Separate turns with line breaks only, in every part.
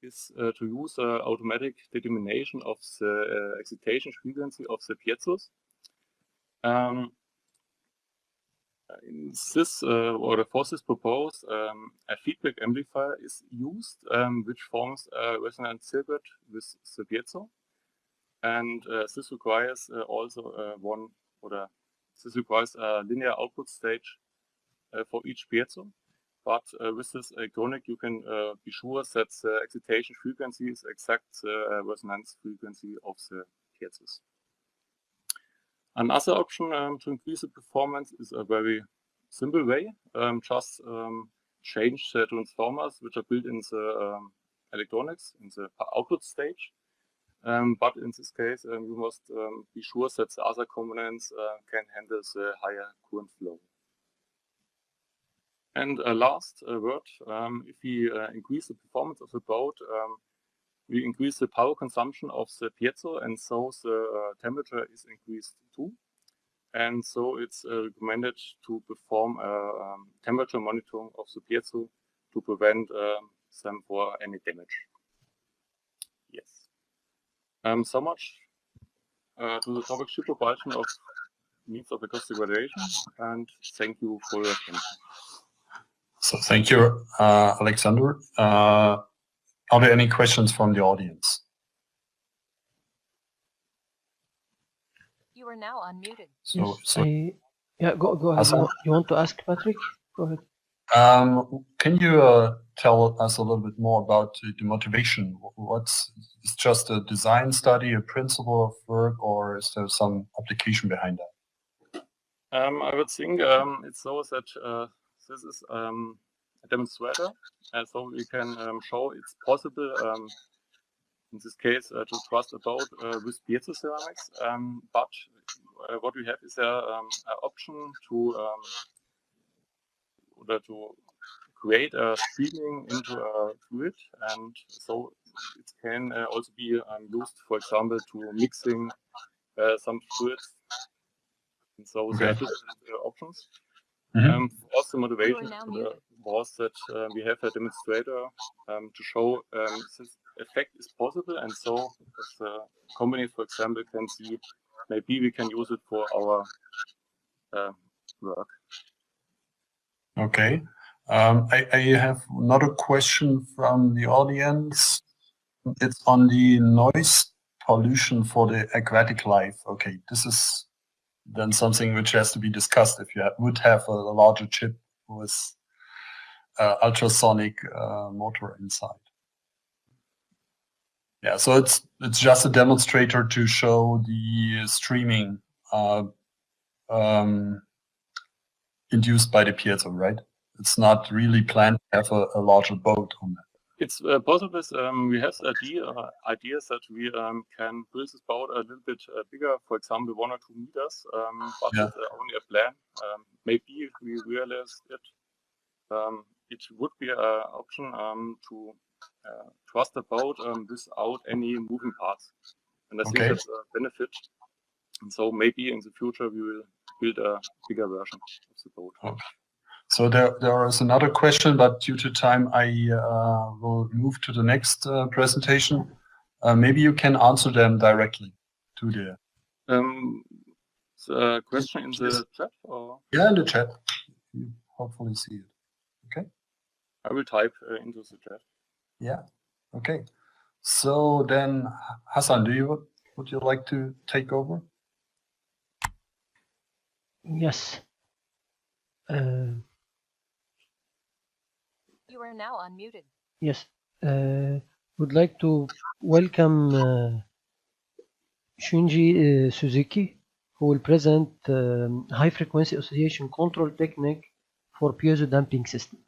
is to use automatic determination of the excitation frequency of the piezos. In this or for this purpose, a feedback amplifier is used, which forms a resonant circuit with the piezo, and this requires also this requires a linear output stage for each piezo. But with this electronic, you can be sure that the excitation frequency is exact the resonance frequency of the piezos. Another option to increase the performance is a very simple way. Just change the transformers which are built in the electronics in the output stage. But in this case, you must be sure that the other components can handle the higher current flow. And last word, if we increase the performance of the boat, we increase the power consumption of the piezo, and so the temperature is increased too. And so it's recommended to perform a temperature monitoring of the piezo to prevent them for any damage. Yes. So much to the topic superpropulsion of means of acoustic radiation, and thank you for your attention.
So thank you, Alexander. Are there any questions from the audience?
You are now unmuted.
So yeah, go ahead. You want to ask Patrick? Go ahead.
Can you tell us a little bit more about the motivation? It's just a design study, a principle of work, or is there some application behind that?
I would think it's so that this is a demonstrator, so we can show it's possible in this case to trust about with piezo ceramics, but what we have is an option to create a streaming into a fluid, and so it can also be used, for example, to mixing some fluids. And so there are different options. Also, motivation was that we have a demonstrator to show this effect is possible, and so the company, for example, can see maybe we can use it for our work.
Okay. I have another question from the audience. It's on the noise pollution for the aquatic life. Okay, this is then something which has to be discussed if you would have a larger chip with ultrasonic motor inside. Yeah, so it's just a demonstrator to show the streaming induced by the piezo, right? It's not really planned to have a larger boat on that.
It's possible. We have ideas that we can build this boat a little bit bigger, for example, 1 or 2 meters, but it's only a plan. Maybe if we realize it, it would be an option to trust the boat without any moving parts. And I think that's a benefit. And so maybe in the future we will build a bigger version of the boat.
Okay. So there is another question, but due to time, I will move to the next presentation. Maybe you can answer them directly to
the question in the chat? Or?
Yeah, in the chat. You hopefully see it. Okay.
I will type into the chat.
Yeah. Okay. So then, Hassan, would you like to take over?
Yes.
You are now unmuted.
Yes. Would like to welcome Shunji Suzuki, who will present high frequency oscillation control technique for piezo damping system.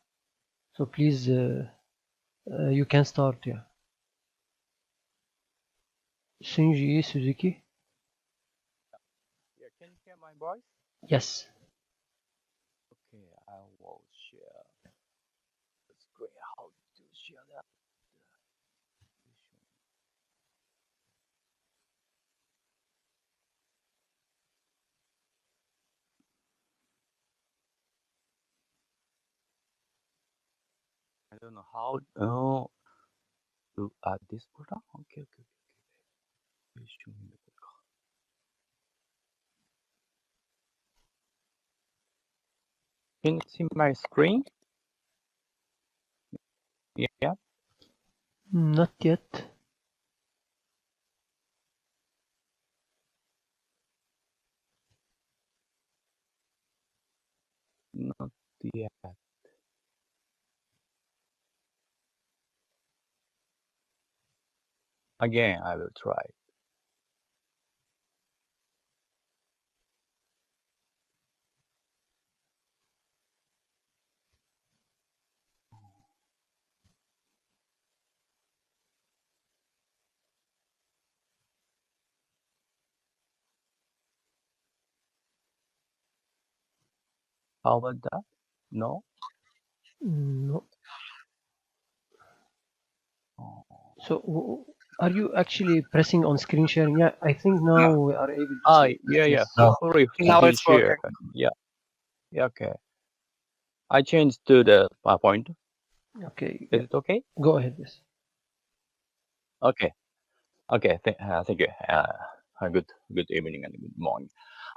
So please, you can start. Yeah. Shunji Suzuki.
Yeah, can you hear my voice?
Yes.
Okay, I will share the screen. How to share that? I don't know how. this program? Okay. Can you see my screen? Yeah.
Not yet.
Not yet. Again, I will try. How about that? No?
No.
Oh.
So are you actually pressing on screen sharing? Yeah, I think now we are able to see.
Yeah.
Yes.
Feel free
Now
to
it's
share.
working.
Yeah, okay. I changed to the PowerPoint.
Okay.
Is it okay?
Go ahead. Yes.
Okay. Thank you. Good evening and good morning.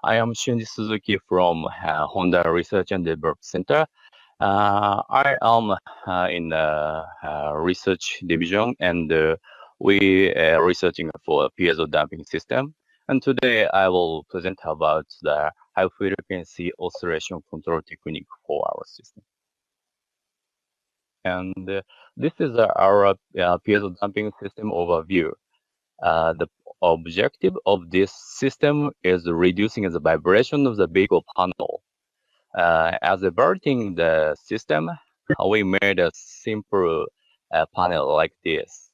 I am Shinji Suzuki from Honda Research and Development Center. I am in the research division, and we are researching for a piezo damping system. And today I will present about the high frequency oscillation control technique for our system. And this is our piezo damping system overview. The objective of this system is reducing the vibration of the vehicle panel. As evaluating the system, we made a simple panel like this.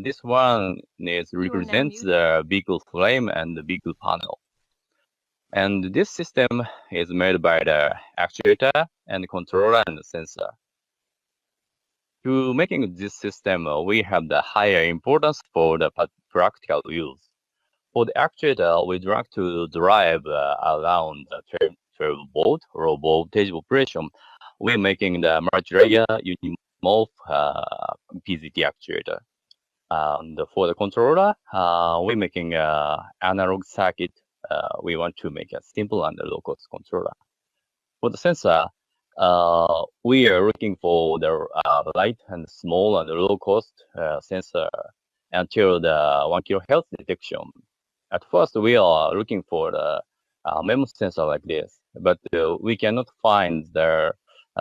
This one represents the vehicle frame and the vehicle panel. And this system is made by the actuator and controller and sensor. To making this system, we have the higher importance for the practical use. For the actuator, we'd like to drive around the 12 volt low voltage operation. We're making the multi-layer unimorph PZT actuator. And for the controller, we're making an analog circuit. We want to make a simple and low-cost controller. For the sensor, we are looking for the light and small and low-cost sensor until the 1 kHz detection. At first, we are looking for the MEMS sensor like this, but we cannot find the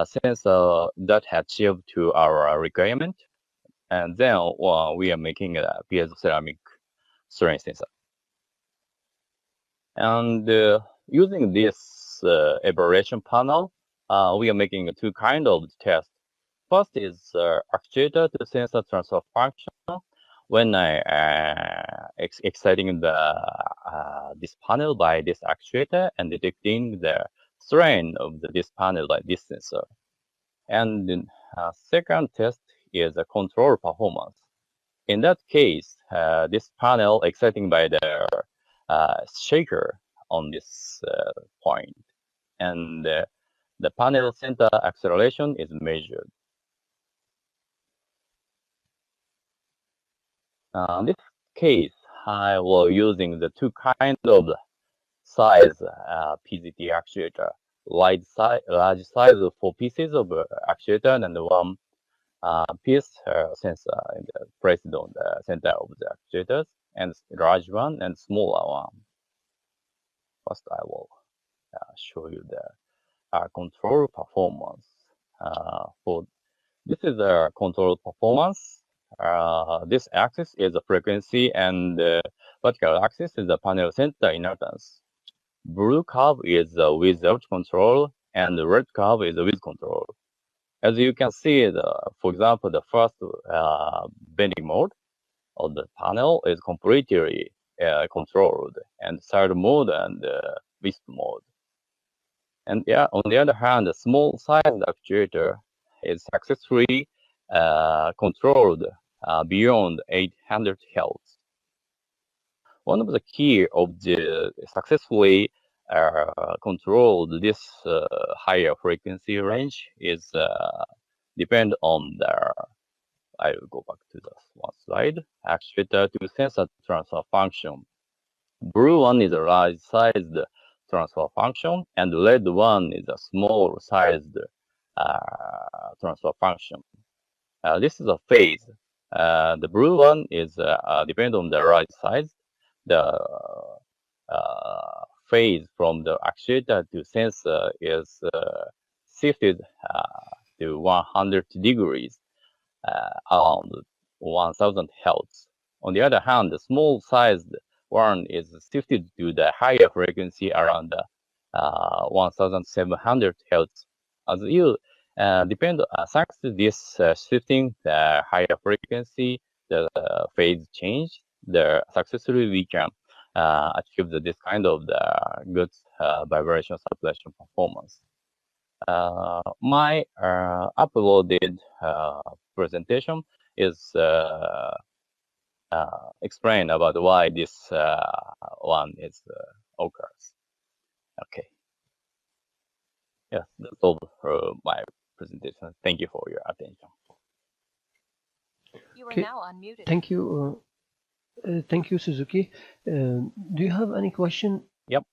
sensor that achieved to our requirement. And then we are making a piezoceramic strain sensor. And using this evaluation panel, we are making two kinds of tests. First is actuator to sensor transfer function. When I exciting this panel by this actuator and detecting the strain of this panel by this sensor. And the second test is a control performance. In that case, this panel exciting by the shaker on this point, and the panel center acceleration is measured. In this case, I was using the two kind of size PZT actuator, large size of 4 pieces of actuator and one piece sensor placed on the center of the actuators, and large one and smaller one. First, I will show you the control performance. For this is the control performance. This axis is the frequency, and the vertical axis is the panel center inductance. Blue curve is without control, and the red curve is with control. As you can see, for example, the first bending mode of the panel is completely controlled, and third mode and wisp mode. And yeah, on the other hand, the small size actuator is successfully controlled beyond 800 Hz. One of the key of the successfully controlled this higher frequency range is depend on the I will go back to the one slide. Actuator to sensor transfer function. Blue one is a large-sized transfer function, and the red one is a small-sized transfer function. This is a phase. The blue one is depend on the large size. The phase from the actuator to sensor is shifted to 100 degrees around 1000 Hertz. On the other hand, the small-sized one is shifted to the higher frequency around 1700 Hertz. As you depend, thanks to this shifting, the higher frequency, the phase change, successfully we can achieve this kind of the good vibration suppression performance. My uploaded presentation is explain about why this one is occurs. Okay. Yes, that's all for my presentation. Thank you for your attention.
You are
Okay.
now unmuted.
Thank you. Thank you, Suzuki. Do you have any question?
Yep.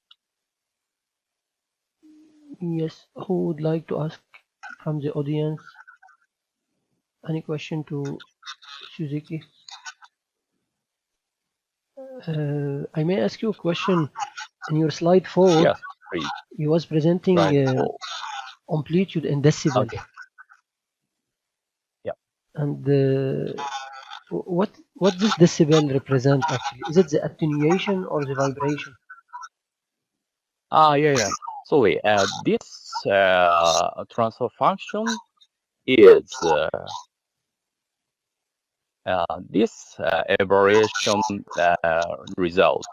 Yes. Who would like to ask from the audience? Any question to Suzuki? I may ask you a question. In your slide 4,
Yes, please.
you was presenting
Right. Cool.
amplitude in decibel.
Okay. Yep.
And what this decibel represent actually? Is it the attenuation or the vibration?
Yeah. Sorry. This transfer function is this evaluation result.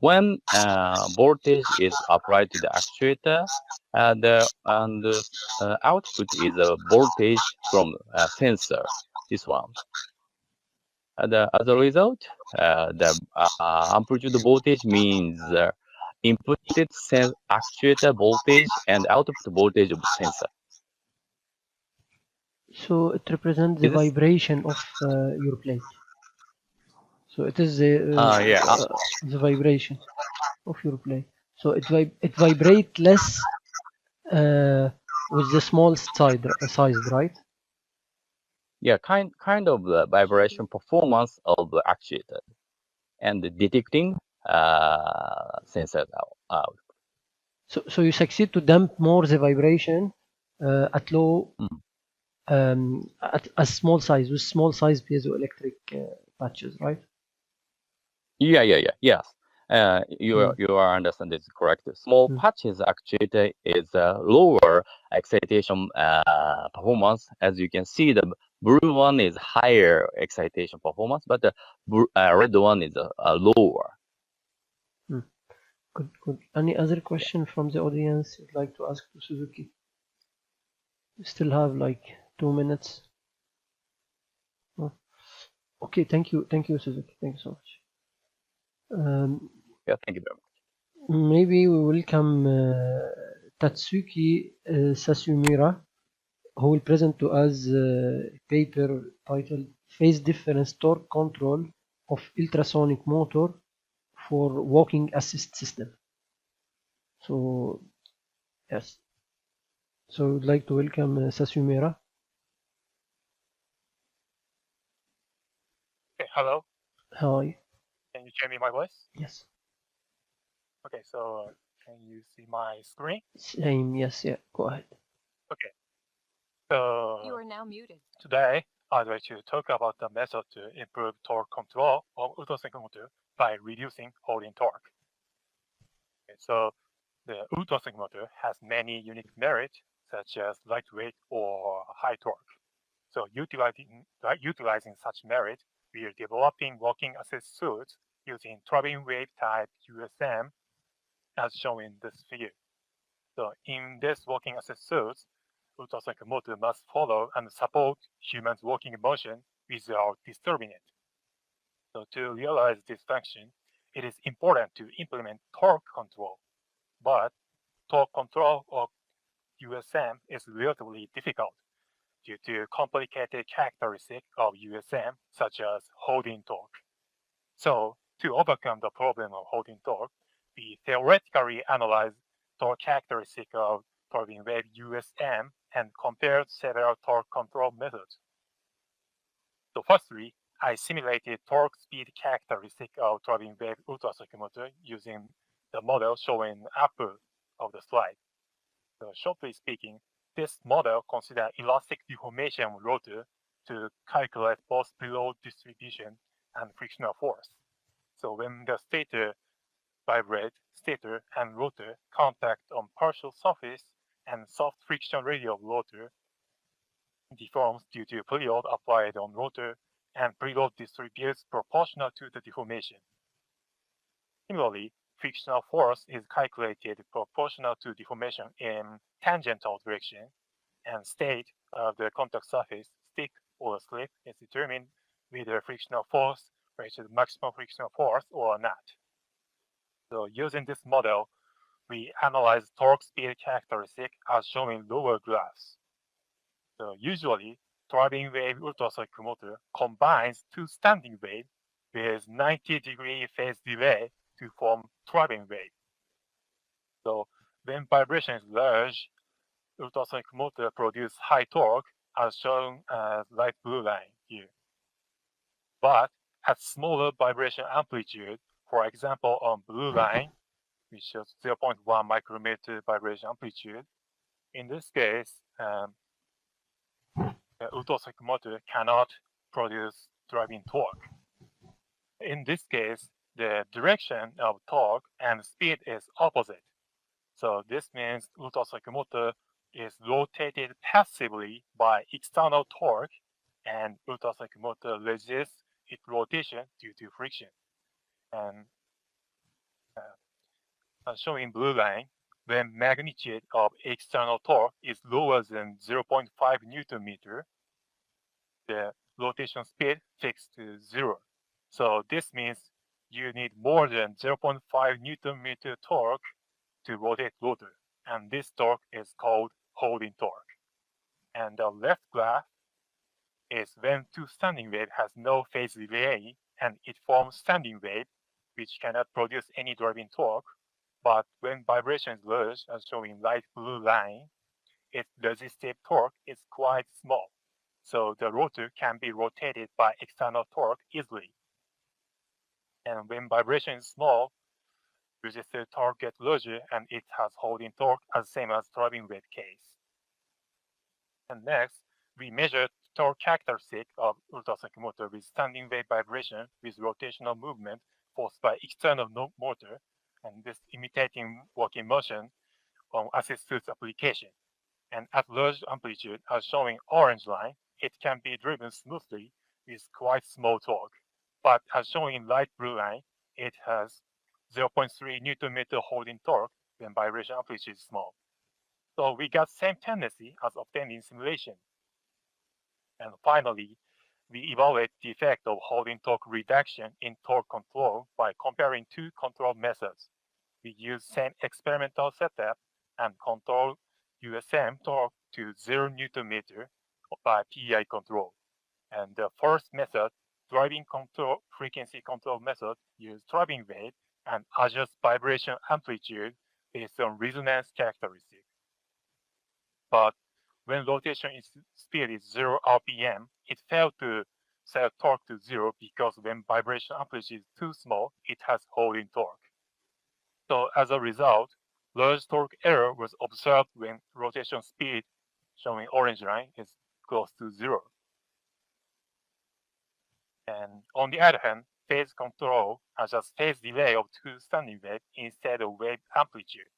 When voltage is applied to the actuator, the output is a voltage from a sensor. This one. As a result, the amplitude voltage means inputted actuator voltage and output voltage of sensor.
So it represents the vibration of your plate. So it is the vibration of your plate. So it vibrate less with the small size, right?
Yeah, kind of the vibration performance of the actuator and detecting sensor out.
So you succeed to damp more the vibration at low at a small size with small size piezoelectric patches, right?
Yes. You are understanding this correct. Small patches actuator is a lower excitation performance. As you can see, the blue one is higher excitation performance, but the red one is lower.
Good. Any other question from the audience you'd like to ask to Suzuki? We still have like 2 minutes. Oh. Okay, thank you, Suzuki. Thank you so much.
Yeah, thank you very much.
Maybe we welcome Tatsuki Sasumira, who will present to us a paper titled Phase Difference Torque Control of Ultrasonic Motor for Walking Assist System. So, yes. So, we'd like to welcome Sasumira.
Okay, hello.
Hi.
Can you hear me my voice?
Yes.
Okay, so can you see my screen?
Same, yes, yeah. Go ahead.
Okay. So
You are now muted.
today I'd like to talk about the method to improve torque control of ultrasonic motor by reducing holding torque. Okay, so the ultrasonic motor has many unique merits, such as lightweight or high torque. So utilizing such merit, we are developing walking assist suits using traveling wave type USM, as shown in this figure. So in this walking assist suits, ultrasonic motor must follow and support humans' walking motion without disturbing it. So to realize this function, it is important to implement torque control. But torque control of USM is relatively difficult. due to complicated characteristics of USM, such as holding torque. So, to overcome the problem of holding torque, we theoretically analyzed torque characteristics of turbine wave USM and compared several torque control methods. So firstly, I simulated torque speed characteristic of turbine wave ultrasonic motor using the model shown upper of the slide. So shortly speaking, this model considers elastic deformation of rotor to calculate both preload distribution and frictional force. So when the stator vibrates, stator and rotor contact on partial surface and soft friction radius of rotor deforms due to preload applied on rotor, and preload distributes proportional to the deformation. Similarly, frictional force is calculated proportional to deformation in tangential direction, and state of the contact surface, stick or slip, is determined with the frictional force rated maximum frictional force or not. So using this model, we analyze torque speed characteristic as shown in lower graphs. So usually, turbine wave ultrasonic motor combines two standing waves with 90-degree phase delay to form turbine wave. So when vibration is large, ultrasonic motor produces high torque as shown as light blue line here. But at smaller vibration amplitude, for example on blue line, which shows 0.1 micrometer vibration amplitude, in this case, the ultrasonic motor cannot produce driving torque. In this case, the direction of torque and speed is opposite. So this means ultrasonic motor is rotated passively by external torque, and ultrasonic motor resists its rotation due to friction. And as shown in blue line, when magnitude of external torque is lower than 0.5 Newton meter, the rotation speed fixed to 0. So this means you need more than 0.5 Newton meter torque to rotate rotor, and this torque is called holding torque. And the left graph is when two standing wave has no phase delay and it forms standing wave, which cannot produce any driving torque. But when vibration is large, as shown in light blue line, its resistive torque is quite small. So the rotor can be rotated by external torque easily. And when vibration is small, resistive torque gets larger and it has holding torque as same as turbine wave case. And next, we measure torque characteristic of ultrasonic motor with standing wave vibration with rotational movement forced by external motor, and this imitating working motion on assisted application. And at large amplitude, as shown in orange line, it can be driven smoothly with quite small torque. But as shown in light blue line, it has 0.3 Newton meter holding torque when vibration amplitude is small. So we got same tendency as obtained in simulation. And finally, we evaluate the effect of holding torque reduction in torque control by comparing two control methods. We use same experimental setup and control USM torque to 0 Newton meter by PI control. And the first method, driving control frequency control method, use driving wave and adjust vibration amplitude based on resonance characteristics. But when rotation speed is 0 RPM, it failed to set torque to 0 because when vibration amplitude is too small, it has holding torque. So as a result, large torque error was observed when rotation speed, shown in orange line, is close to 0. And on the other hand, phase control adjusts phase delay of two standing waves instead of wave amplitude.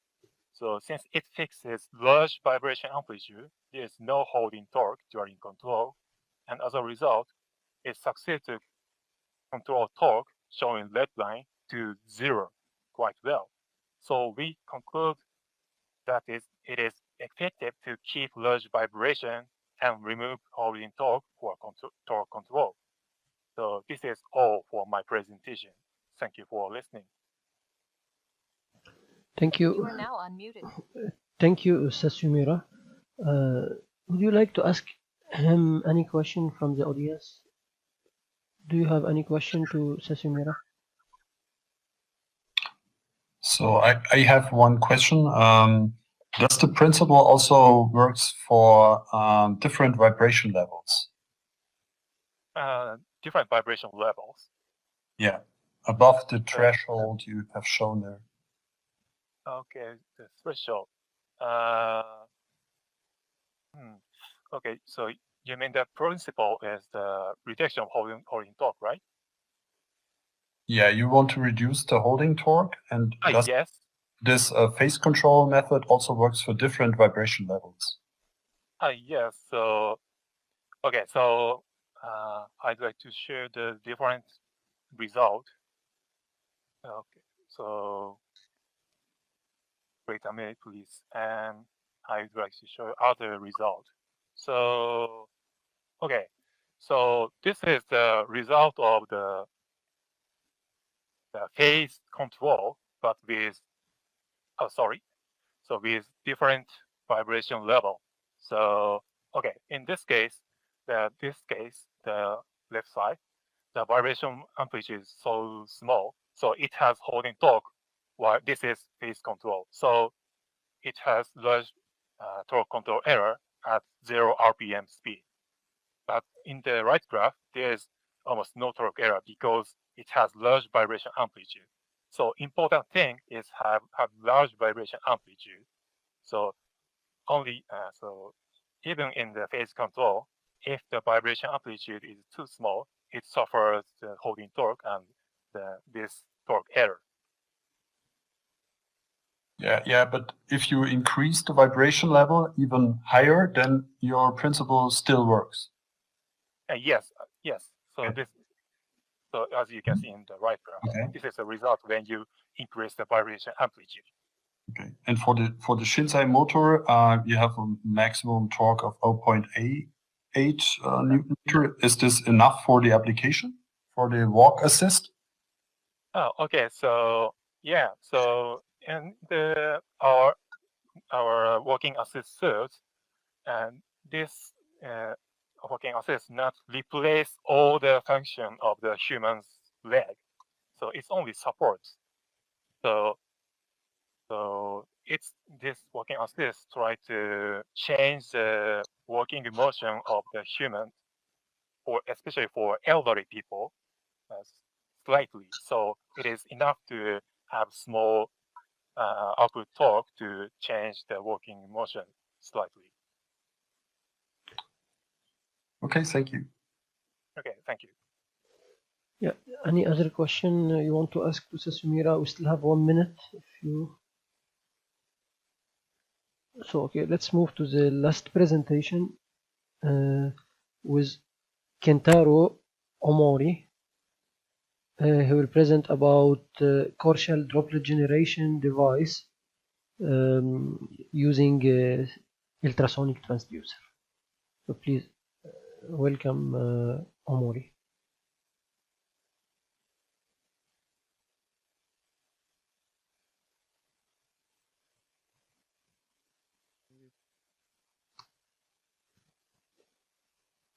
So since it fixes large vibration amplitude, there is no holding torque during control, and as a result, it succeeds to control torque, shown in red line, to 0 quite well. So we conclude that it is effective to keep large vibration and remove holding torque for torque control. So this is all for my presentation. Thank you for listening.
Thank
You
you.
are now unmuted.
Thank you, Ustaz Sumira. Would you like to ask Any question from the audience? Do you have any question to Sasumira?
So I have one question. Does the principle also works for different vibration levels?
Different vibration levels.
Yeah, above the threshold you have shown there.
Okay, the threshold. Okay, so you mean the principle is the reduction of holding torque, right?
Yeah, you want to reduce the holding torque, and does
Yes.
this phase control method also works for different vibration levels?
Yes. So, okay, so I'd like to share the different result. Okay, so wait a minute, please, and I'd like to show other result. So, okay, so this is the result of the phase control, but with so with different vibration level. So okay, in this case, the left side, the vibration amplitude is so small, so it has holding torque, while this is phase control. So it has large torque control error at 0 RPM speed. But in the right graph, there is almost no torque error because it has large vibration amplitude. So important thing is have large vibration amplitude. So only so even in the phase control, if the vibration amplitude is too small, it suffers the holding torque and this torque error.
Yeah, but if you increase the vibration level even higher, then your principle still works.
Yes. So
Okay.
so as you can see in the right graph,
Okay.
this is a result when you increase the vibration amplitude.
Okay. And for the Shinsei motor, you have a maximum torque of 0.8 Newton meter. Is this enough for the application for the walk assist?
Oh, okay. So yeah. So in our walking assist suit, and this walking assist not replace all the function of the human's leg. So it's only supports. So it's this walking assist try to change the walking motion of the human, or especially for elderly people, slightly. So it is enough to have small output torque to change the walking motion slightly.
Okay, thank you.
Okay, thank you.
Yeah. Any other question you want to ask to Sasumira? We still have 1 minute. So okay, let's move to the last presentation with Kentaro Omori. He will present about Corshell droplet generation device using ultrasonic transducer. So please welcome Omori.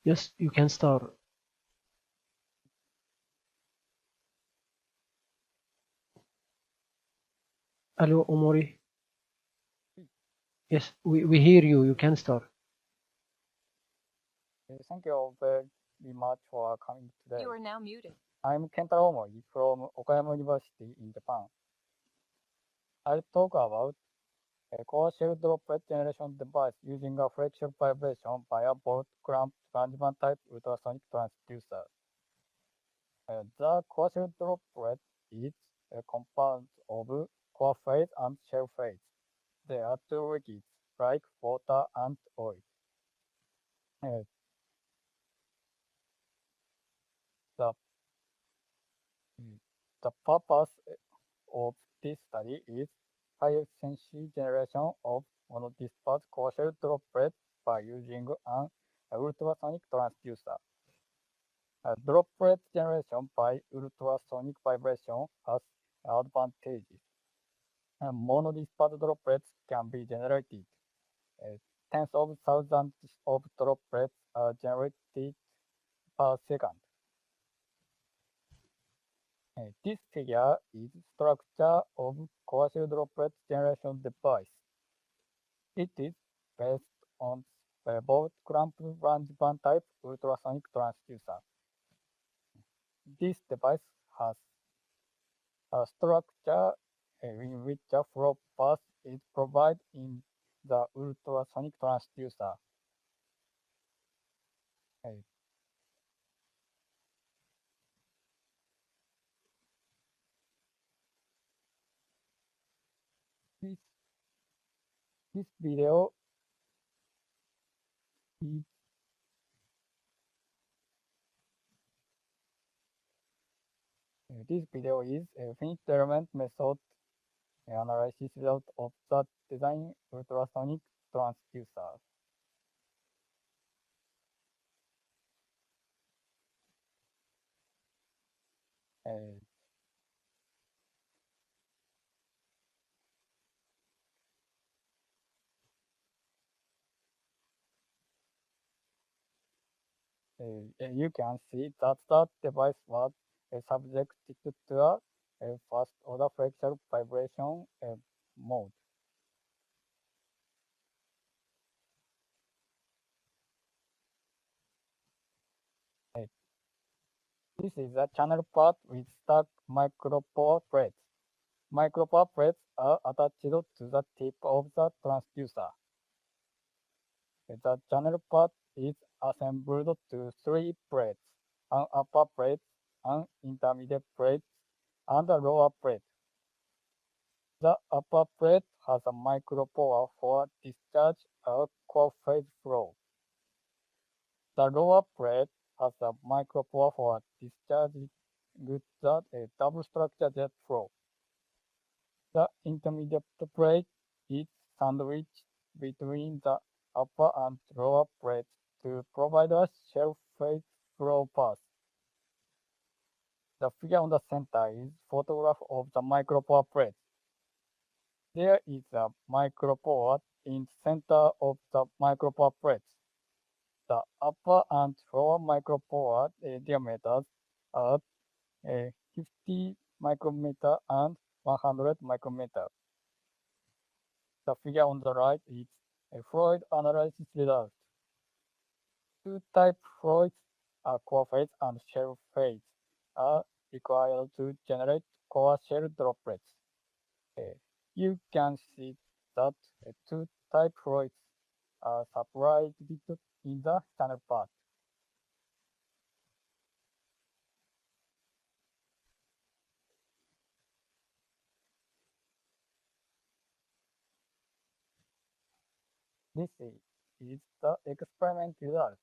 Yes, you can start. Hello, Omori. Yes, we hear you. You can start.
Thank you very much for coming today.
You are now muted.
I'm Kentaro Omori from Okayama University in Japan. I'll talk about a core shell droplet generation device using a flexible vibration via bolt clamp transmission type ultrasonic transducer. The core shell droplet is a compound of core phase and shell phase. There are two liquids like water and oil. The purpose of this study is high efficiency generation of monodisperse core shell droplets by using an ultrasonic transducer. Droplet generation by ultrasonic vibration has advantages. Monodisperse droplets can be generated tens of thousands of droplets are generated per second. This figure is structure of coaxial droplet generation device. It is based on both clamped range band type ultrasonic transducer. This device has a structure in which a flow path is provided in the ultrasonic transducer. This video is a finite element method analysis result of the design ultrasonic transducer. You can see that the device was subjected to a first order fractal vibration mode. This is a channel part with stuck micropore plates. Micropore plates are attached to the tip of the transducer. The channel part is assembled to 3 plates, an upper plate, an intermediate plate, and a lower plate. The upper plate has a micropore for discharge or core phase flow. The lower plate has a micropore for discharging with the double structure jet flow. The intermediate plate is sandwiched between the upper and lower plates to provide a shell phase flow path. The figure on the center is photograph of the micropore plate. There is a micropore in center of the micropore plates. The upper and lower micropore diameters are 50 micrometer and 100 micrometer. The figure on the right is a fluid analysis result. Two type fluids, core phase and shell phase, are required to generate core shell droplets. You can see that two type fluids are supplied in the channel part. This is the experiment result.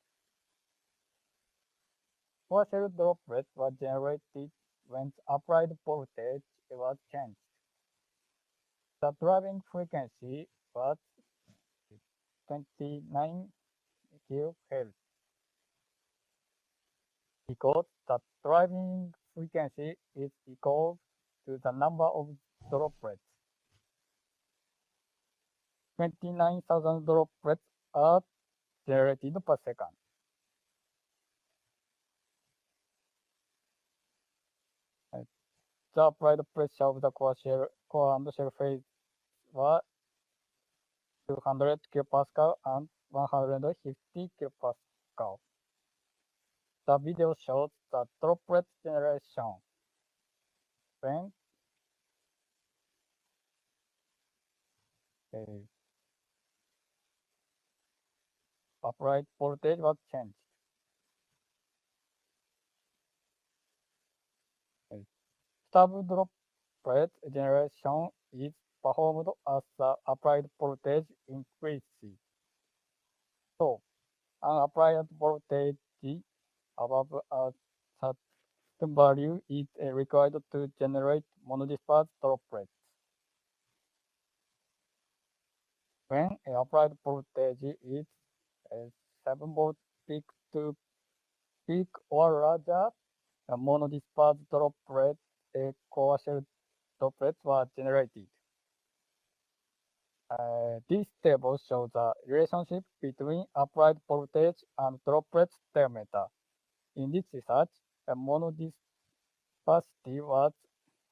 Core shell droplets were generated when applied voltage was changed. The driving frequency was 29 kHz. Because the driving frequency is equal to the number of droplets. 29,000 droplets are generated per second. The applied pressure of the core and shell phase were 200 kPa and 150 kPa. The video shows the droplet generation when applied voltage was changed. Stable droplet generation is performed as the applied voltage increases. So, an applied voltage above a certain value is required to generate monodispersed droplets. When applied voltage is 7 volt peak to peak or larger, a monodispersed droplet, core shell droplets were generated. This table shows the relationship between applied voltage and droplet diameter. In this research, a monodispersity was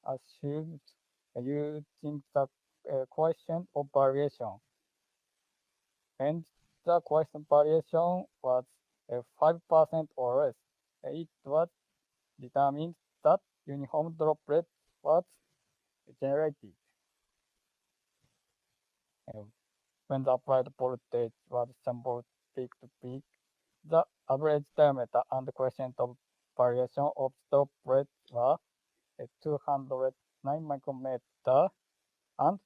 assumed using the coefficient of variation. And the coefficient variation was 5% or less. It was determined that uniform droplet was generated. When the applied voltage was sampled peak to peak, the average diameter and the coefficient of variation of droplet were 209 micrometer and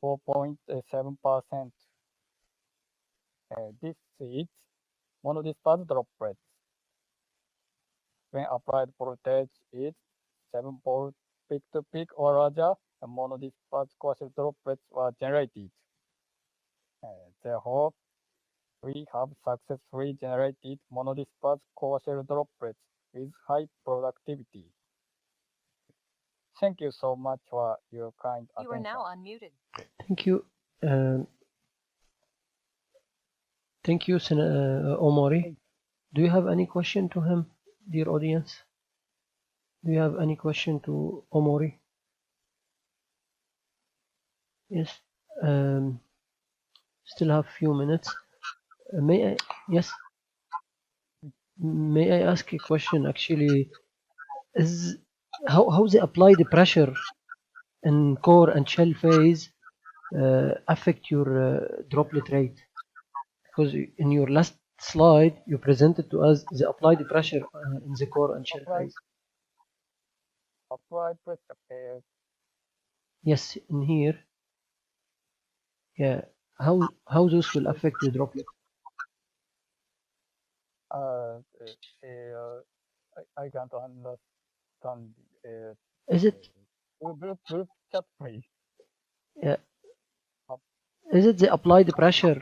4.7%. This is monodispersed droplets. When applied voltage is 7 volt peak to peak or larger, monodispersed coherent droplets were generated. Therefore, we have successfully generated monodispersed coherent droplets with high productivity. Thank you so much for your kind attention.
You are now unmuted.
Thank you. Thank you, Omori. Do you have any question to him, dear audience? Do you have any question to Omori? Yes. Still have few minutes. May I? Yes. May I ask a question? Actually, is how they apply the pressure in core and shell phase affect your droplet rate? Because in your last slide you presented to us the applied pressure in the core and shell phase.
Applied pressure.
Yes, in here. Yeah. How those will affect the droplet?
I can't understand.
Is it?
Group chat, please.
Yeah. Is it the applied pressure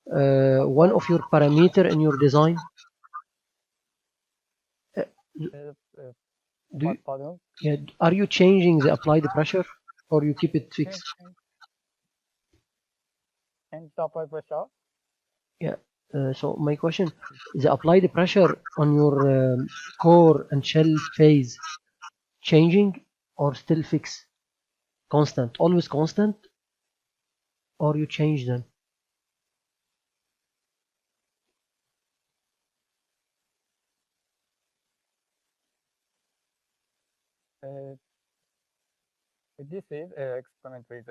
one of your parameter in your design?
Pardon?
Yeah. Are you changing the applied pressure or you keep it fixed?
And the applied pressure?
Yeah. So my question, the applied pressure on your core and shell phase changing or still fixed? Constant, always constant, or you change them?
This is an experiment with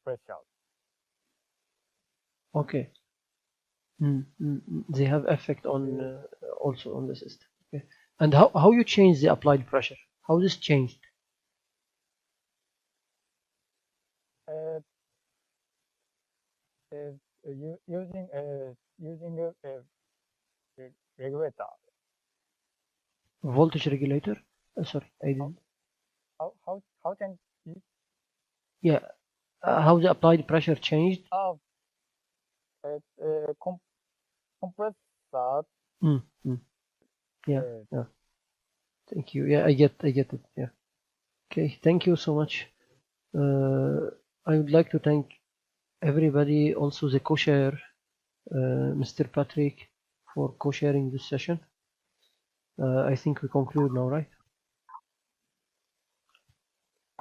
pressure.
Okay. They have effect on also on the system. Okay. And how you change the applied pressure? How this changed?
Using a regulator.
Voltage regulator? Sorry, I didn't.
How can it?
Yeah. How the applied pressure changed?
Compressor.
Yeah. Yeah. Thank you. Yeah, I get it. Yeah. Okay. Thank you so much. I would like to thank everybody, also the co-chair, Mr. Patrick, for co-sharing this session. I think we conclude now, right?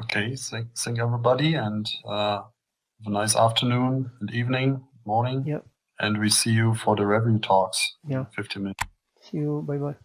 Okay, thank everybody, and have a nice afternoon and evening, morning.
Yeah.
And we see you for the review talks
in
50 minutes.
See you. Bye-bye.